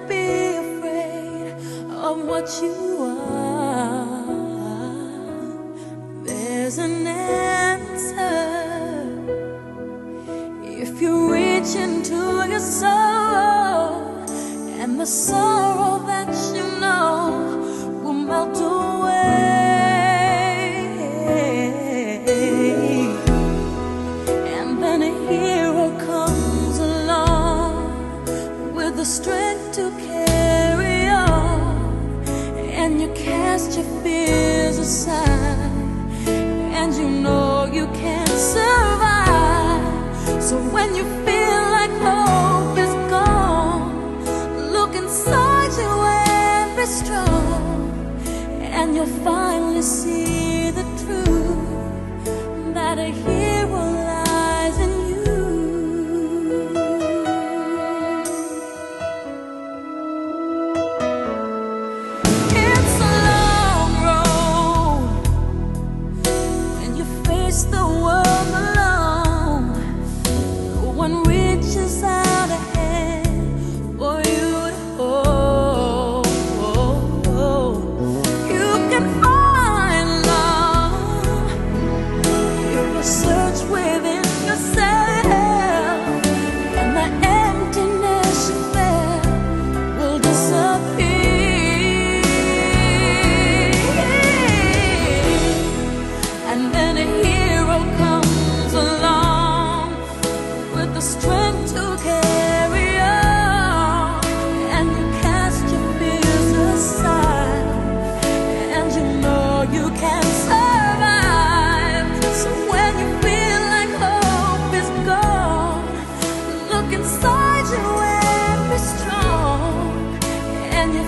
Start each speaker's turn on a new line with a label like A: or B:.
A: be afraid of what you are. There's an answer if you reach into your soul, and the sorrow that you know will melt away. And then a hero comes along with the strength to carry on, and you cast your fears aside, and you know you can survive. So when you feel like hope is gone, look inside you and be strong, and you'll finally see the truth that a hero lies in you. It's a long road when you face the world alone. No one reaches out a hand for you to hold. You can find love if you search within yourself, and the emptiness you felt will disappear. And then a hero comes along with the strength to carry on, and you cast your fears aside, and you know you can survive. So when you feel like hope is gone, look inside you and be strong, and you